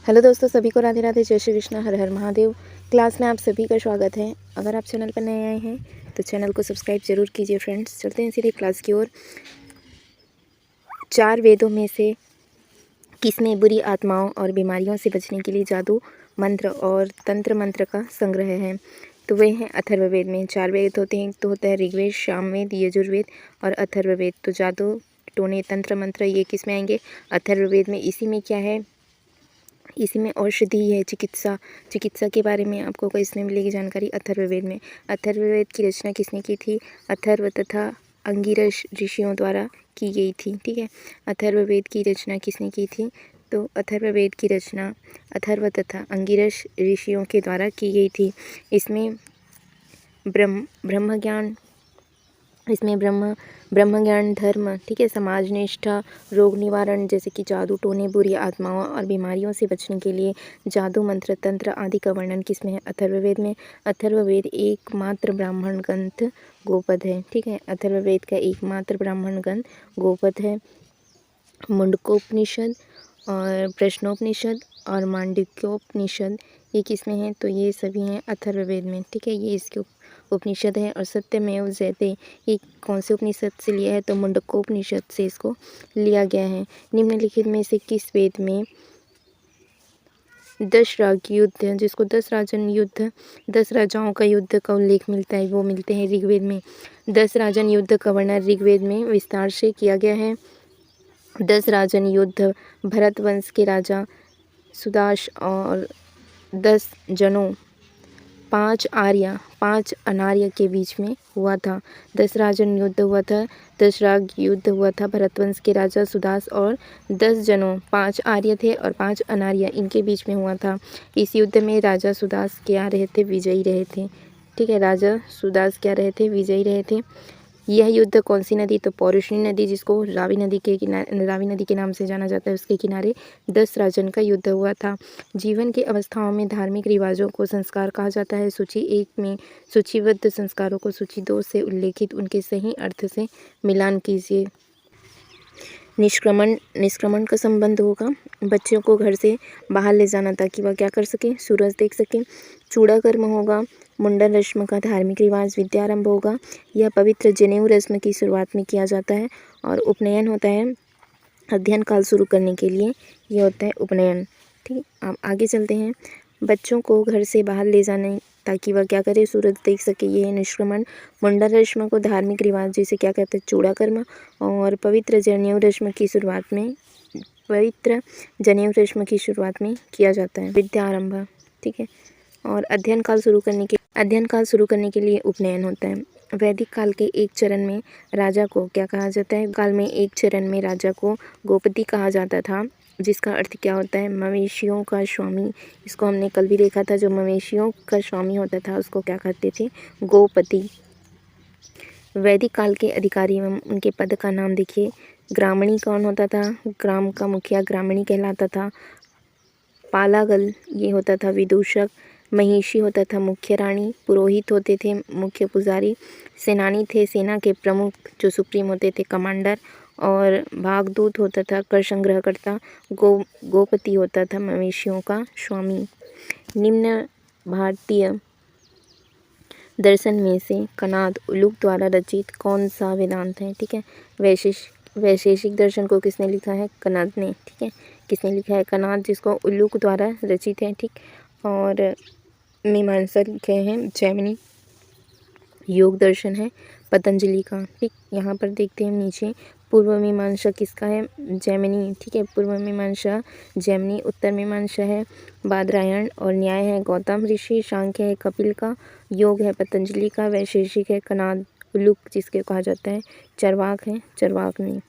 Hello दोस्तों, सभी को राधे राधे, जय श्री कृष्ण, हर हर महादेव। क्लास में आप सभी का स्वागत है। अगर आप चैनल पर नए आए हैं तो चैनल को सब्सक्राइब जरूर कीजिए फ्रेंड्स। चलते हैं सीधे क्लास की ओर। 4 वेदों में से किसमें बुरी आत्माओं और बीमारियों से बचने के लिए जादू मंत्र और तंत्र मंत्र का संग्रह है? तो वे हैं अथर्ववेद में। 4 वेद होते हैं, तो होता है ऋग्वेद, सामवेद, यजुर्वेद और अथर्ववेद। तो जादू टोने तंत्र मंत्र ये किस में आएंगे? अथर्ववेद में। इसी में क्या है? इसी में औषधि है, चिकित्सा के बारे में आपको इसमें मिलेगी जानकारी अथर्ववेद में। अथर्ववेद की रचना किसने की थी? अथर्व तथा अंगिरस ऋषियों द्वारा की गई थी। ठीक है, अथर्ववेद की रचना किसने की थी? तो अथर्ववेद की रचना अथर्व तथा अंगिरस ऋषियों के द्वारा की गई थी। इसमें ब्रह्म ज्ञान, ब्रह्म ज्ञान, धर्म, ठीक है, समाज निष्ठा, रोग निवारण जैसे कि जादू टोने, बुरी आत्माओं और बीमारियों से बचने के लिए जादू मंत्र तंत्र आदि का वर्णन किसमें है? अथर्ववेद में। अथर्ववेद एकमात्र ब्राह्मण ग्रंथ गोपद है। ठीक है, अथर्ववेद का एकमात्र ब्राह्मण ग्रंथ गोपद है। मुंडकोपनिषद और प्रश्नोपनिषद और मांडुक्योपनिषद ये किसमें है? तो ये सभी हैं अथर्ववेद में। ठीक है, ये इसके उपनिषद है। और सत्यमेव जयते ये कौन से उपनिषद से लिया है? तो मुंडकोपनिषद से इसको लिया गया है। निम्नलिखित में से किस वेद में 10 राग युद्ध, जिसको 10 राजन युद्ध, 10 राजाओं का युद्ध का उल्लेख मिलता है, वो मिलते हैं ऋग्वेद में। 10 राजन युद्ध का वर्णन ऋग्वेद में विस्तार से किया गया है। 10 राजन युद्ध भरत वंश के राजा सुदास और 10 जनों 5 आर्य 5 अनार्य के बीच में हुआ था। 10 राजन युद्ध हुआ था, 10 राग युद्ध हुआ था भरतवंश के राजा सुदास और 10 जनों, 5 आर्य थे और 5 अनार्य, इनके बीच में हुआ था। इस युद्ध में राजा सुदास क्या रहे थे? विजयी रहे थे। ठीक है, राजा सुदास क्या रहे थे? विजयी रहे थे। यह युद्ध कौन सी नदी? तो पौरुषणी नदी, जिसको रावी नदी के नाम से जाना जाता है, उसके किनारे 10 राजन का युद्ध हुआ था। जीवन की अवस्थाओं में धार्मिक रिवाजों को संस्कार कहा जाता है। सूची 1 में सूचीबद्ध संस्कारों को सूची 2 से उल्लेखित उनके सही अर्थ से मिलान कीजिए। निष्क्रमण का संबंध होगा बच्चों को घर से बाहर ले जाना ताकि वह क्या कर सके? सूरज देख सके। चूड़ा कर्म होगा मुंडन रस्म का धार्मिक रिवाज। विद्यारंभ होगा, यह पवित्र जनेऊ रस्म की शुरुआत में किया जाता है। और उपनयन होता है अध्ययन काल शुरू करने के लिए, यह होता है उपनयन। ठीक, अब आगे चलते हैं। बच्चों को घर से बाहर ले जाने ताकि वह क्या करे? सूरज देख सके, ये है निष्क्रमण। मुंडन रस्म को धार्मिक रिवाज जिसे क्या कहते हैं? चूड़ा कर्म। और पवित्र जनेऊ रस्म की शुरुआत में किया जाता है विद्यारंभ। ठीक है, और अध्ययन काल शुरू करने के लिए उपनयन होता है। वैदिक काल के एक चरण में राजा को क्या कहा जाता है? काल में एक चरण में राजा को गोपति कहा जाता था, जिसका अर्थ क्या होता है? मवेशियों का स्वामी। इसको हमने कल भी देखा था, जो मवेशियों का स्वामी होता था उसको क्या कहते थे? गोपति। वैदिक काल के अधिकारी एवं उनके पद का नाम देखिए। ग्रामणी कौन होता था? ग्राम का मुखिया ग्रामणी कहलाता था। पालागल ये होता था विदूषक। महिषी होता था मुख्य रानी। पुरोहित होते थे मुख्य पुजारी। सेनानी थे सेना के प्रमुख, जो सुप्रीम होते थे कमांडर। और भागदूत होता था कर संग्रहकर्ता। गोपति होता था मवेशियों का स्वामी। निम्न भारतीय दर्शन में से कनाद उलूक द्वारा रचित कौन सा वेदांत है? ठीक है, वैशेषिक दर्शन को किसने लिखा है? कनाद ने। ठीक है, किसने लिखा है? कनाद, जिसको उल्लूक द्वारा रचित है। ठीक, और मीमांसा लिखे हैं जैमिनी। योग दर्शन है पतंजलि का। ठीक, यहाँ पर देखते हैं नीचे पूर्व मीमांसा किसका है? जैमिनी। ठीक है, पूर्व मीमांसा जैमिनी। उत्तर मीमांसा है बादरायण। और न्याय है गौतम ऋषि। सांख्य है कपिल का। योग है पतंजलि का। वैशेषिक है कनाद उलूक, जिसके कहा जाता है चरवाक है चरवाक ने।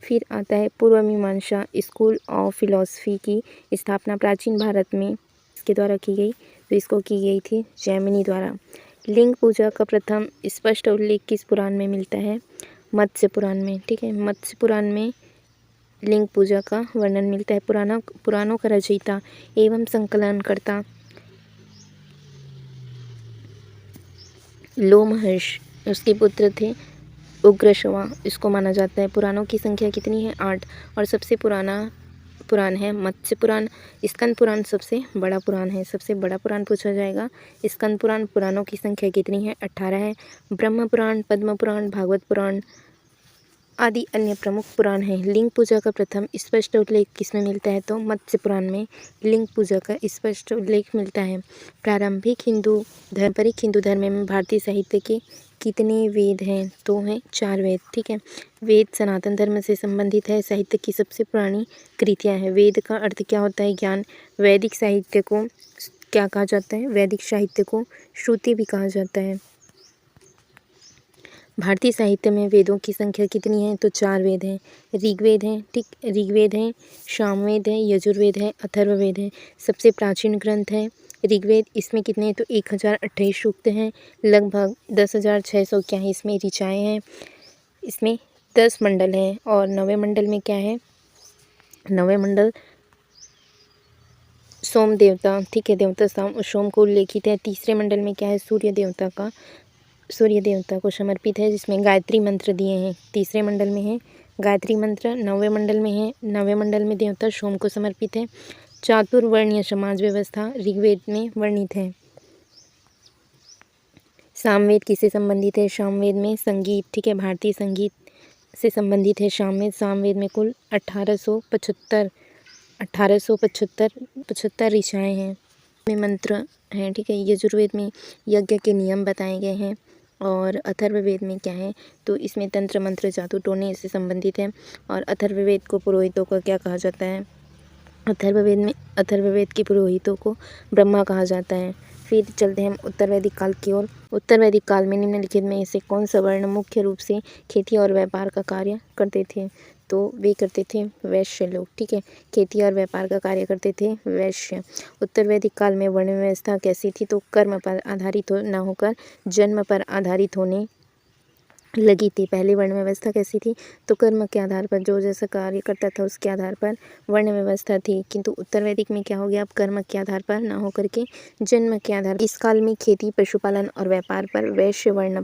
फिर आता है पूर्व मीमांसा। स्कूल ऑफ फिलॉसफी की स्थापना प्राचीन भारत में इसके द्वारा की गई, तो इसको की गई थी जैमिनी द्वारा। लिंग पूजा का प्रथम स्पष्ट उल्लेख किस पुराण में मिलता है? मत्स्य पुराण में। ठीक है, मत्स्य पुराण में लिंग पूजा का वर्णन मिलता है। पुराणों का रचयिता एवं संकलनकर्ता लोमहर्ष, उसके पुत्र थे उग्रश्रवा, इसको माना जाता है। पुराणों की संख्या कितनी है? 8। और सबसे पुराना पुराण है मत्स्य पुराण, स्कंद पुराण सबसे बड़ा पुराण है। सबसे बड़ा पुराण पूछा जाएगा। स्कंद पुराण। पुराणों की संख्या कितनी है? 18 है। ब्रह्म पुराण, पद्म पुराण, भागवत पुराण आदि अन्य प्रमुख पुराण हैं। लिंग पूजा का प्रथम स्पष्ट उल्लेख किसमें मिलता है? तो मत्स्य पुराण में लिंग पूजा का स्पष्ट उल्लेख मिलता है। पारंपरिक हिंदू धर्म में भारतीय साहित्य के कितने वेद हैं? तो हैं 4 वेद। ठीक है। वेद सनातन धर्म से संबंधित है। साहित्य की सबसे पुरानी कृतियाँ हैं। वेद का अर्थ क्या होता है? ज्ञान। वैदिक साहित्य को क्या कहा जाता है? वैदिक साहित्य को श्रुति भी कहा जाता है। भारतीय साहित्य में वेदों की संख्या कितनी है? तो 4 वेद हैं। ऋग्वेद है, ठीक, ऋग्वेद है, सामवेद है, यजुर्वेद है, अथर्ववेद है। सबसे प्राचीन ग्रंथ है ऋग्वेद। इसमें कितने हैं? तो 1028 सूक्त हैं। लगभग 10,600 इसमें ऋचाएँ हैं। इसमें 10 मंडल हैं और 9वें मंडल में क्या है? 9वें मंडल सोम देवता, ठीक है, देवता सोम को उल्लेखित है। तीसरे मंडल में क्या है? सूर्य देवता को समर्पित है, जिसमें गायत्री मंत्र दिए हैं। तीसरे मंडल में है गायत्री मंत्र। 9वें मंडल में है, 9वें मंडल में देवता सोम को समर्पित है। चातुर्वर्णीय समाज व्यवस्था ऋग्वेद में वर्णित है। सामवेद किससे संबंधित है? सामवेद में संगीत, ठीक है, भारतीय संगीत से संबंधित है सामवेद। सामवेद में कुल 1875 ऋचाएँ हैं, में मंत्र हैं, ठीक है। यजुर्वेद में यज्ञ के नियम बताए गए हैं और अथर्ववेद में क्या है? तो इसमें तंत्र मंत्र जादू टोने से संबंधित है। और अथर्ववेद को पुरोहितों का क्या कहा जाता है? अथर्ववेद के पुरोहितों को ब्रह्मा कहा जाता है। फिर चलते हैं हम उत्तर वैदिक काल की ओर। उत्तर वैदिक काल में निम्नलिखित में से कौन सा वर्ण मुख्य रूप से खेती और व्यापार का कार्य करते थे? तो वे करते थे वैश्य लोग, ठीक है। खेती और व्यापार का कार्य करते थे वैश्य। उत्तर वैदिक काल में वर्ण व्यवस्था कैसी थी? तो कर्म पर आधारित न होकर जन्म पर आधारित होने लगी थी। पहले वर्ण व्यवस्था कैसी थी? तो कर्म के आधार पर जो जैसा कार्य करता था उसके आधार पर वर्ण व्यवस्था थी। किंतु उत्तर वैदिक में क्या हो गया? अब कर्म के आधार पर ना होकर के जन्म के आधार। इस काल में खेती, पशुपालन और व्यापार पर वैश्य वर्ण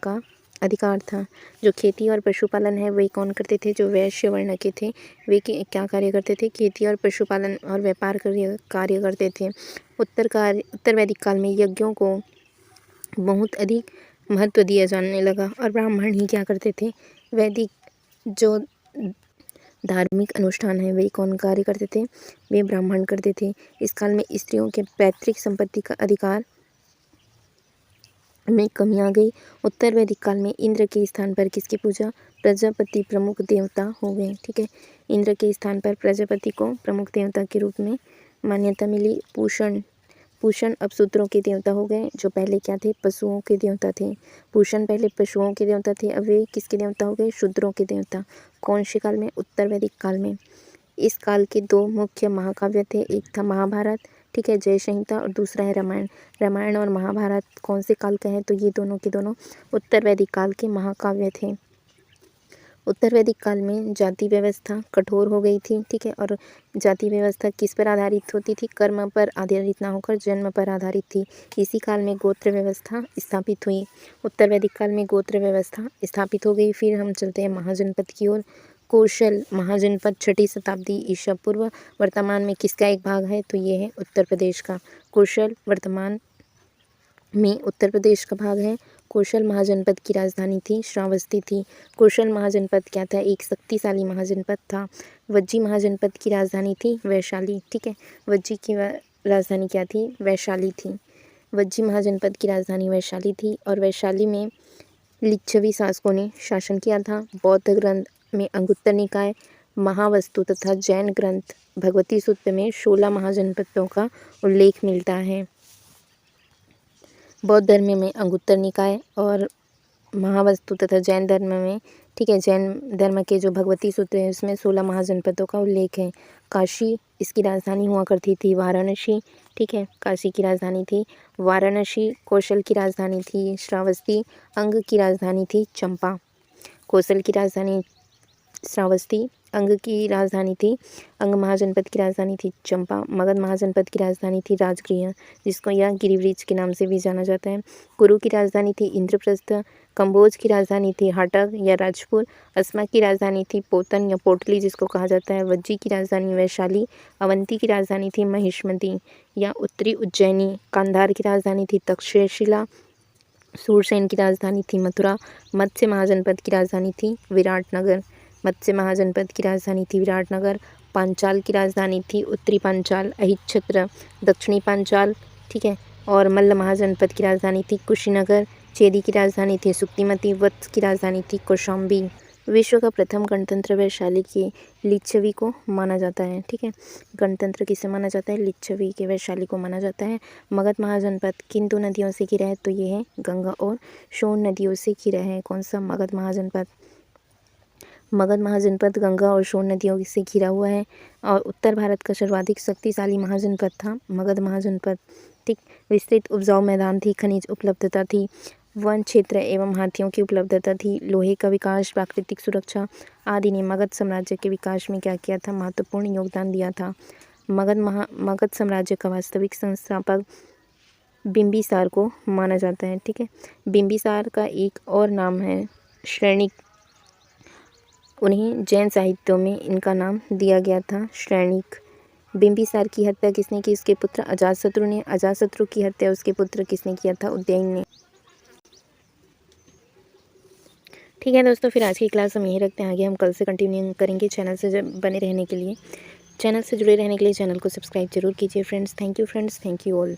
का अधिकार था। जो खेती और पशुपालन है वही कौन करते थे? जो वैश्य वर्ण के थे वे क्या कार्य करते थे? खेती और पशुपालन और व्यापार कार्य करते थे। उत्तर वैदिक काल में यज्ञों को बहुत अधिक महत्व दिया जाने लगा और ब्राह्मण ही क्या करते थे? वैदिक जो धार्मिक अनुष्ठान है वही कौन कार्य करते थे? वे ब्राह्मण करते थे। इस काल में स्त्रियों के पैतृक संपत्ति का अधिकार में कमी आ गई। उत्तर वैदिक काल में इंद्र के स्थान पर किसकी पूजा? प्रजापति प्रमुख देवता हो गए, ठीक है। इंद्र के स्थान पर प्रजापति को प्रमुख देवता के रूप में मान्यता मिली। पूषण अब शूद्रों के देवता हो गए, जो पहले क्या थे? पशुओं के देवता थे। पूषण पहले पशुओं के देवता थे, अब वे किसके देवता हो गए? शूद्रों के देवता। कौन से काल में? उत्तर वैदिक काल में। इस काल के 2 मुख्य महाकाव्य थे। एक था महाभारत, ठीक है, जय संहिता, और दूसरा है रामायण। रामायण और महाभारत कौन से काल का है? तो ये दोनों के दोनों उत्तर वैदिक काल के महाकाव्य थे। उत्तर वैदिक काल में जाति व्यवस्था कठोर हो गई थी, ठीक है। और जाति व्यवस्था किस पर आधारित होती थी? कर्म पर आधारित ना होकर जन्म पर आधारित थी। इसी काल में गोत्र व्यवस्था स्थापित हुई। उत्तर वैदिक काल में गोत्र व्यवस्था स्थापित हो गई। फिर हम चलते हैं महाजनपद की ओर। कौशल महाजनपद 6ठी शताब्दी ईसा पूर्व वर्तमान में किसका एक भाग है? तो ये है उत्तर प्रदेश का। कौशल वर्तमान में उत्तर प्रदेश का भाग है। कौशल महाजनपद की राजधानी थी श्रावस्ती थी। कौशल महाजनपद क्या था? एक शक्तिशाली महाजनपद था। वज्जी महाजनपद की राजधानी थी वैशाली, ठीक है। वज्जी की राजधानी क्या थी? वैशाली थी। वज्जी महाजनपद की राजधानी वैशाली थी और वैशाली में लिच्छवी शासकों ने शासन किया था। बौद्ध ग्रंथ में अंगुत्तर निकाय, महावस्तु तथा जैन ग्रंथ भगवती सूत्र में 16 महाजनपदों का उल्लेख मिलता है। बौद्ध धर्म में अंगुत्तर निकाय और महावस्तु तथा जैन धर्म में, ठीक है, जैन धर्म के जो भगवती सूत्र है उसमें 16 महाजनपदों का उल्लेख है। काशी इसकी राजधानी हुआ करती थी वाराणसी, ठीक है, काशी की राजधानी थी वाराणसी। कौशल की राजधानी थी श्रावस्ती। अंग की राजधानी थी चंपा। कौशल की राजधानी श्रावस्ती, अंग की राजधानी थी, अंग महाजनपद की राजधानी थी चंपा। मगध महाजनपद की राजधानी थी राजगृह, जिसको यह गिरिवृक्ष के नाम से भी जाना जाता है। कुरु की राजधानी थी इंद्रप्रस्थ। कंबोज की राजधानी थी हटक या राजपुर। अस्मा की राजधानी थी पोतन या पोटली, जिसको कहा जाता है। वज्जी की राजधानी वैशाली। अवंती की राजधानी थी महिष्मती या उत्तरी उज्जैनी। कांधार की राजधानी थी तक्षशिला। सूरसेन की राजधानी थी मथुरा। मत्स्य महाजनपद की राजधानी थी विराटनगर। मत्स्य महाजनपद की राजधानी थी विराटनगर। पांचाल की राजधानी थी उत्तरी पांचाल, अहिच्छत्र दक्षिणी पांचाल, ठीक है। और मल्ल महाजनपद की राजधानी थी कुशीनगर। चेदी की राजधानी थी सुक्तिमती। वत्स की राजधानी थी कौशाम्बी। विश्व का प्रथम गणतंत्र वैशाली के लिच्छवी को माना जाता है, ठीक है। गणतंत्र किसे माना जाता है? लिच्छवी के वैशाली को माना जाता है। मगध महाजनपद किन दो नदियों से घिरा है? तो ये है गंगा और सोन नदियों से घिरा है। कौन सा? मगध महाजनपद। मगध महाजनपद गंगा और सोन नदियों से घिरा हुआ है। और उत्तर भारत का सर्वाधिक शक्तिशाली महाजनपद था मगध महाजनपद, ठीक। विस्तृत उपजाऊ मैदान थी, खनिज उपलब्धता थी, वन क्षेत्र एवं हाथियों की उपलब्धता थी, लोहे का विकास, प्राकृतिक सुरक्षा आदि ने मगध साम्राज्य के विकास में क्या किया था? महत्वपूर्ण योगदान दिया था। मगध साम्राज्य का वास्तविक संस्थापक बिंबिसार को माना जाता है, ठीक है। बिंबिसार का एक और नाम है श्रेणिक। उन्हें जैन साहित्यों में इनका नाम दिया गया था श्रेणिक। बिंबिसार की हत्या किसने की? उसके पुत्र अजातशत्रु ने। अजातशत्रु की हत्या उसके पुत्र किसने किया था? उदयन ने। ठीक है दोस्तों, फिर आज की क्लास हम यहीं रखते हैं। आगे हम कल से कंटिन्यू करेंगे। चैनल से बने रहने के लिए, चैनल से जुड़े रहने के लिए चैनल को सब्सक्राइब जरूर कीजिए friends. Thank you friends, thank you all.